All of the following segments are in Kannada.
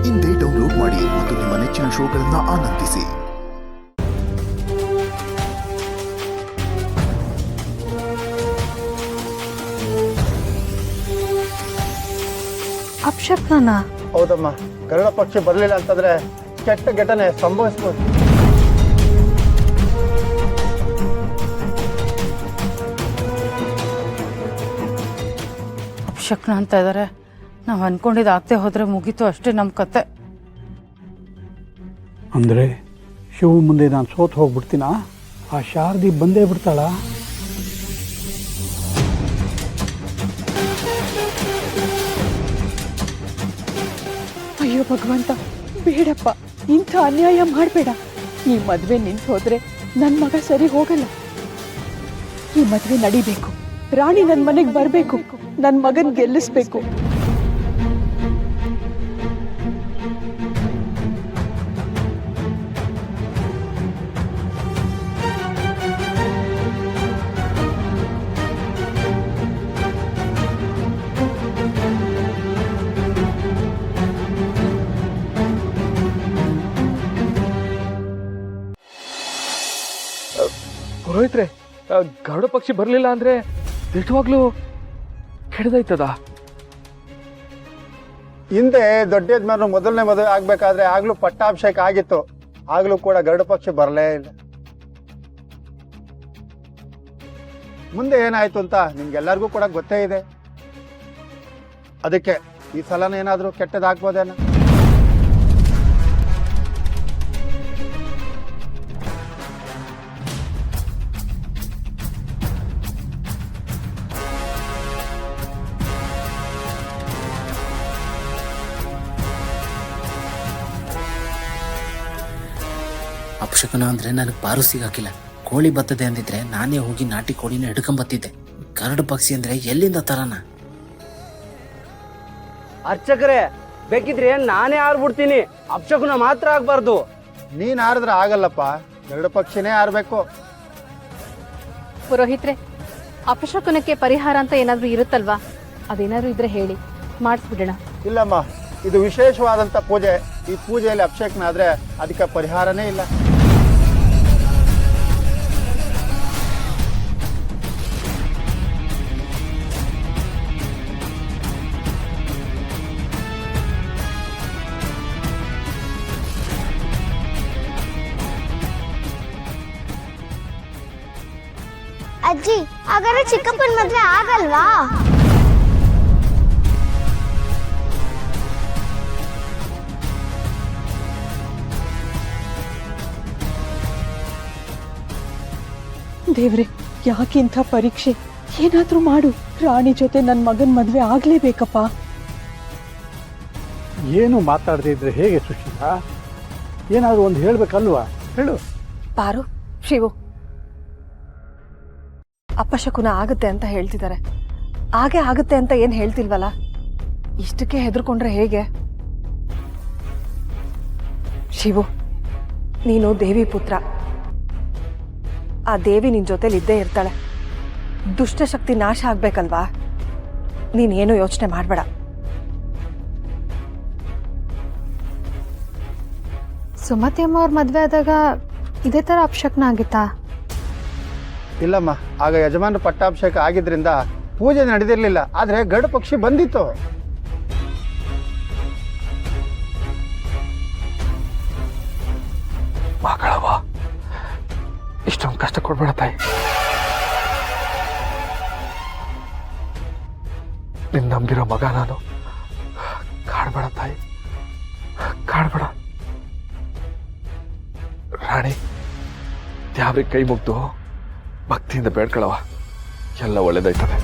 ಇಂದೇ ಡೌನ್ಲೋಡ್ ಮಾಡಿ ಮತ್ತು ನಿಮ್ಮ ನೆಚ್ಚಿನ ಶೋಗಳನ್ನು ಆನಂದಿಸಿ. ಅಪಶಕ್ನನ? ಹೌದಮ್ಮ, ಗರುಡ ಪಕ್ಷಿ ಬರಲಿಲ್ಲ ಅಂತಂದ್ರೆ ಕೆಟ್ಟ ಘಟನೆ ಸಂಭವಿಸ್ಬೋದು. ಅಪಶಕ್ನ ಅಂತ ಇದ್ದಾರೆ. ನಾವು ಅನ್ಕೊಂಡಿದ್ದು ಆಗ್ತೇ ಹೋದ್ರೆ ಮುಗೀತು, ಅಷ್ಟೇ ನಮ್ಮ ಕತೆ. ಅಂದರೆ ಶಿವ ಮುಂದೆ ನಾನು ಸೋತು ಹೋಗ್ಬಿಡ್ತೀನ? ಆ ಶಾರದಿ ಬಂದೇ ಬಿಡ್ತಾಳ? ಅಯ್ಯೋ ಭಗವಂತ, ಬೇಡಪ್ಪ, ಇಂಥ ಅನ್ಯಾಯ ಮಾಡಬೇಡ. ಈ ಮದುವೆ ನಿಂತು ಹೋದ್ರೆ ನನ್ನ ಮಗ ಸರಿ ಹೋಗಲ್ಲ. ಈ ಮದುವೆ ನಡಿಬೇಕು. ರಾಣಿ ನನ್ನ ಮನೆಗೆ ಬರಬೇಕು. ನನ್ನ ಮಗನ್ ಗೆಲ್ಲಿಸ್ಬೇಕು. ಪುರೋಹಿತ್ರೆ, ಗರುಡ ಪಕ್ಷಿ ಬರಲಿಲ್ಲ ಅಂದ್ರೆ ದಿಟ್ಟವಾಗ್ಲೂ ಕೆಡದೈತದ? ಹಿಂದೆ ದೊಡ್ಡ ಯಜಮಾನರು ಮೊದಲನೇ ಮದುವೆ ಆಗ್ಬೇಕಾದ್ರೆ ಆಗ್ಲೂ ಪಟ್ಟಾಭಿಷೇಕ ಆಗಿತ್ತು. ಆಗ್ಲೂ ಕೂಡ ಗರುಡ ಪಕ್ಷಿ ಬರಲೇ ಇಲ್ಲ. ಮುಂದೆ ಏನಾಯ್ತು ಅಂತ ನಿಮ್ಗೆಲ್ಲರಿಗೂ ಕೂಡ ಗೊತ್ತೇ ಇದೆ. ಅದಕ್ಕೆ ಈ ಸಲನ ಏನಾದ್ರೂ ಕೆಟ್ಟದಾಗ್ಬೋದೇನ? ಅಪಶಕನ ಅಂದ್ರೆ ನನಗೆ ಪಾರು ಸಿಗಾಕಿಲ್ಲ. ಕೋಳಿ ಬರ್ತದೆ ಅಂದಿದ್ರೆ ನಾನೇ ಹೋಗಿ ನಾಟಿ ಕೋಳಿನ ಹಿಡ್ಕೊಂಬತ್ತಿದ್ದೆ. ಗರುಡ ಪಕ್ಷಿ ಅಂದ್ರೆ ಎಲ್ಲಿಂದ ತರಾನ? ಅರ್ಚಕರೇ, ಬೇಕಿದ್ರೆ ನಾನೇ ಆರ್ಬಿಡ್ತೀನಿ, ಅಪಶಕುನ ಮಾತ್ರ ಆಗ್ಬಾರ್ದು. ನೀನ್ ಆರಿದ್ರೆ ಆಗಲ್ಲಪ್ಪ, ಗರುಡ ಪಕ್ಷಿನೇ ಆರ್ಬೇಕು. ಪುರೋಹಿತ್ರೆ, ಅಪಶಕುನಕ್ಕೆ ಪರಿಹಾರ ಅಂತ ಏನಾದ್ರೂ ಇರುತ್ತಲ್ವಾ? ಅದೇನಾದ್ರೂ ಇದ್ರೆ ಹೇಳಿ, ಮಾಡಿಸ್ಬಿಡೋಣ. ಇಲ್ಲಮ್ಮ, ಇದು ವಿಶೇಷವಾದಂತ ಪೂಜೆ. ಈ ಪೂಜೆಯಲ್ಲಿ ಅಭಿಷೇಕನ ಆದ್ರೆ ಅದಕ್ಕೆ ಪರಿಹಾರನೇ ಇಲ್ಲ. ಅಜ್ಜಿ, ಹಾಗಾದ್ರೆ ಚಿಕ್ಕಪ್ಪನ ಮದ್ವೆ ಆಗಲ್ವಾ? ದೇವ್ರೆ, ಯಾಕಿಂಥ ಪರೀಕ್ಷೆ? ಏನಾದ್ರೂ ಮಾಡು. ರಾಣಿ ಜೊತೆ ನನ್ನ ಮಗನ್ ಮದ್ವೆ ಆಗ್ಲೇಬೇಕಪ್ಪ. ಏನು ಮಾತಾಡದೇ ಇದ್ರೆ ಹೇಗೆ ಸುಶೀಲಾ? ಏನಾದರೂ ಒಂದು ಹೇಳ್ಬೇಕಲ್ವಾ? ಹೇಳು. ಪಾರು, ಶಿವು, ಅಪಶಕುನ ಆಗುತ್ತೆ ಅಂತ ಹೇಳ್ತಿದ್ದಾರೆ. ಹಾಗೆ ಆಗುತ್ತೆ ಅಂತ ಏನು ಹೇಳ್ತಿಲ್ವಲ್ಲ? ಇಷ್ಟಕ್ಕೆ ಹೆದರ್ಕೊಂಡ್ರೆ ಹೇಗೆ? ಶಿವು, ನೀನು ದೇವಿ ಪುತ್ರ. ಆ ದೇವಿ ನಿನ್ ಜೊತೆಲಿ ಇದ್ದೇ ಇರ್ತಾಳೆ. ದುಷ್ಟಶಕ್ತಿ ನಾಶ ಆಗ್ಬೇಕಲ್ವಾ? ನೀನೇನು ಯೋಚನೆ ಮಾಡಬೇಡ. ಸುಮತಿ ಅಮ್ಮ ಅವ್ರ ಮದ್ವೆ ಆದಾಗ ಇದೇ ತರ ಅಪಶಕ್ನ ಆಗಿತ್ತಾ? ಇಲ್ಲಮ್ಮ, ಆಗ ಯಜಮಾನ ಪಟ್ಟಾಭಿಷೇಕ ಆಗಿದ್ರಿಂದ ಪೂಜೆ ನಡೆದಿರ್ಲಿಲ್ಲ. ಆದ್ರೆ ಗರುಡ ಪಕ್ಷಿ ಬಂದಿತ್ತು. ಮಗಳವ, ಇಷ್ಟೊಂದು ಕಷ್ಟ ಕೊಡ್ಬೇಡ ತಾಯಿ. ನಿನ್ ನಂಬಿರೋ ಮಗ ನಾನು. ಕಾಡ್ಬೇಡ ತಾಯಿ, ಕಾಡ್ಬೇಡ. ರಾಣಿ, ದ್ಯಾವ್ರಿಗೆ ಕೈ ಮುಗ್ದು ಭಕ್ತಿಯಿಂದ ಬೇಡ್ಕೊಳವ, ಎಲ್ಲ ಒಳ್ಳೇದಾಯ್ತದೆ.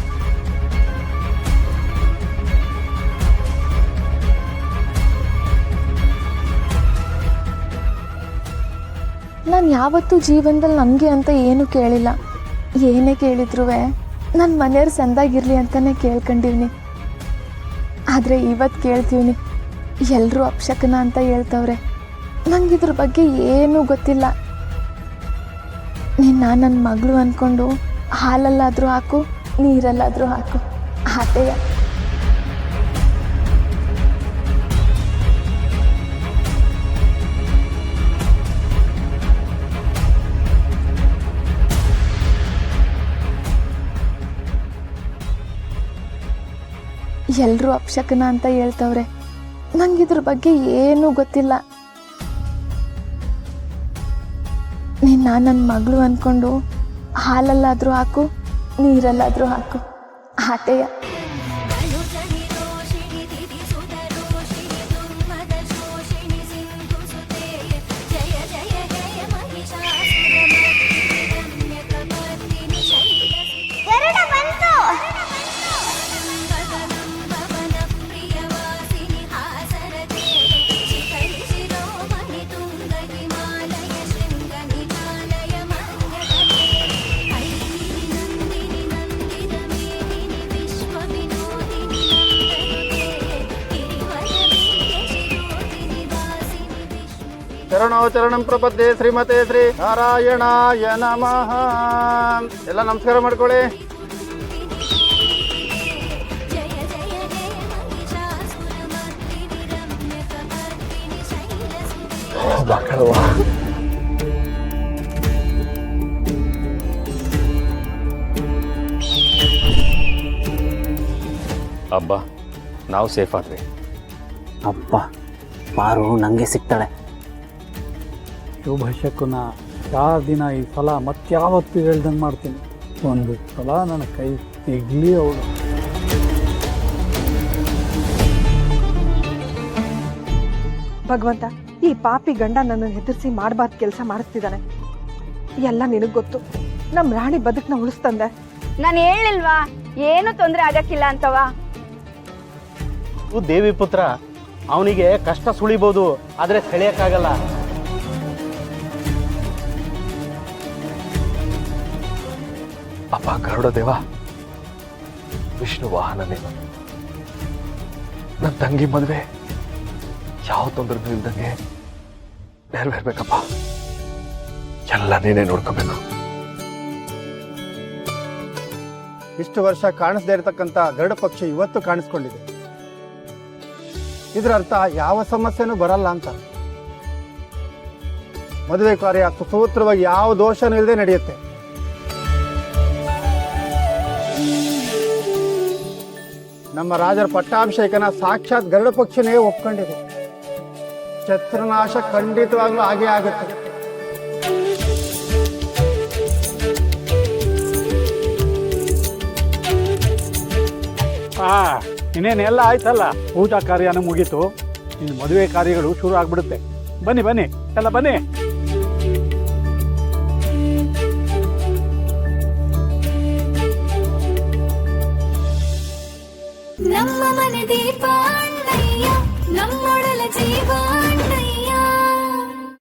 ನಾನು ಯಾವತ್ತೂ ಜೀವನದಲ್ಲಿ ನಮಗೆ ಅಂತ ಏನು ಕೇಳಿಲ್ಲ. ಏನೇ ಕೇಳಿದ್ರು ನನ್ನ ಮನೆಯವ್ರು ಸಂದಾಗಿರ್ಲಿ ಅಂತಾನೆ ಕೇಳ್ಕೊಂಡಿವ್ನಿ. ಆದರೆ ಇವತ್ತು ಕೇಳ್ತೀವ್ನಿ, ಎಲ್ಲರೂ ಅಪಶಕನ ಅಂತ ಹೇಳ್ತವ್ರೆ. ನಂಗಿದ್ರ ಬಗ್ಗೆ ಏನೂ ಗೊತ್ತಿಲ್ಲ. ನೀನು ನನ್ನ ಮಗಳು ಅಂದ್ಕೊಂಡು ಹಾಲಲ್ಲಾದರೂ ಹಾಕು, ನೀರಲ್ಲಾದರೂ ಹಾಕು, ಆತೆಯ. ಎಲ್ಲರೂ ಅಪಶಕನ ಅಂತ ಹೇಳ್ತವ್ರೆ. ನಂಗಿದ್ರ ಬಗ್ಗೆ ಏನೂ ಗೊತ್ತಿಲ್ಲ. ನೀನು ನನ್ನ ಮಗಳು ಅಂದ್ಕೊಂಡು ಹಾಲಲ್ಲಾದರೂ ಹಾಕು, ನೀರಲ್ಲಾದರೂ ಹಾಕು, ಆಟೆಯ. ಚರಣೋ ಚರಣಂ ಪ್ರಪದ್ಯೆ ಶ್ರೀಮತೆ ಶ್ರೀ ನಾರಾಯಣಾಯ ನಮಃ. ಎಲ್ಲ ನಮಸ್ಕಾರ ಮಾಡ್ಕೊಳ್ಳಿ. ಮಕ್ಕಳವ್ವ, ಅಬ್ಬಾ ನಾವು ಸೇಫ್ ಆದ್ವಿ. ಅಪ್ಪ ಪಾರು ನನಗೆ ಸಿಗ್ತಾಳೆ. ಶುಭ ಶಕುನ, ದಿನ ಈ ಸಲ ಮತ್ಯಾವತ್ತು ಹೇಳ್ದಂಗೆ ಮಾಡ್ತೀನಿ. ಒಂದು ಸಲ ನನ್ನ ಕೈ ಸಿಗ್ಲಿ ಅವಳು. ಭಗವಂತ, ಈ ಪಾಪಿ ಗಂಡ ನನ್ನನ್ನು ಹೆದರ್ಸಿ ಮಾಡಬಾರ್ದು ಕೆಲಸ ಮಾಡಿಸ್ತಿದ್ದಾನೆ. ಎಲ್ಲ ನಿನಗೆ ಗೊತ್ತು. ನಮ್ಮ ರಾಣಿ ಬದುಕನ್ನ ಉಳಿಸ್ತಂದೆ. ನಾನು ಹೇಳಿಲ್ವಾ ಏನು ತೊಂದರೆ ಆಗಕ್ಕಿಲ್ಲ ಅಂತವ. ದೇವಿ ಪುತ್ರ, ಅವನಿಗೆ ಕಷ್ಟ ಸುಳಿಬಹುದು, ಆದ್ರೆ ಸೆಳೆಯಕ್ಕಾಗಲ್ಲ. ಅಪ್ಪ ಗರುಡ ದೇವ, ವಿಷ್ಣು ವಾಹನ ನೀನು. ನನ್ನ ತಂಗಿ ಮದುವೆ ಯಾವ ತೊಂದರೆನೂ ಇಲ್ದಂಗೆ ನೆರವೇರ್ಬೇಕಪ್ಪ. ಎಲ್ಲ ನೀನೇ ನೋಡ್ಕೋಬೇಕು. ಇಷ್ಟು ವರ್ಷ ಕಾಣಿಸದೇ ಇರತಕ್ಕಂಥ ಗರುಡ ಪಕ್ಷಿ ಇವತ್ತು ಕಾಣಿಸ್ಕೊಂಡಿದೆ. ಇದರ ಅರ್ಥ ಯಾವ ಸಮಸ್ಯೆನೂ ಬರಲ್ಲ ಅಂತ. ಮದುವೆ ಕಾರ್ಯ ಸುಸೂತ್ರವಾಗಿ ಯಾವ ದೋಷನೂ ಇಲ್ಲದೆ ನಡೆಯುತ್ತೆ. ನಮ್ಮ ರಾಜರ ಪಟ್ಟಾಭಿಷೇಕನ ಸಾಕ್ಷಾತ್ ಗರುಡ ಪಕ್ಷಿನೇ ಒಪ್ಕೊಂಡಿದೆ. ಛತ್ರನಾಶ ಖಂಡಿತವಾಗ್ಲೂ ಹಾಗೇ ಆಗುತ್ತೆ. ಇನ್ನೇನೆಲ್ಲ ಆಯ್ತಲ್ಲ, ಊಟ ಕಾರ್ಯನೂ ಮುಗೀತು. ಇನ್ನು ಮದುವೆ ಕಾರ್ಯಗಳು ಶುರು ಆಗ್ಬಿಡುತ್ತೆ. ಬನ್ನಿ ಬನ್ನಿ, ಎಲ್ಲ ಬನ್ನಿ. ನಮ್ಮ ಮನೆ ದೀಪ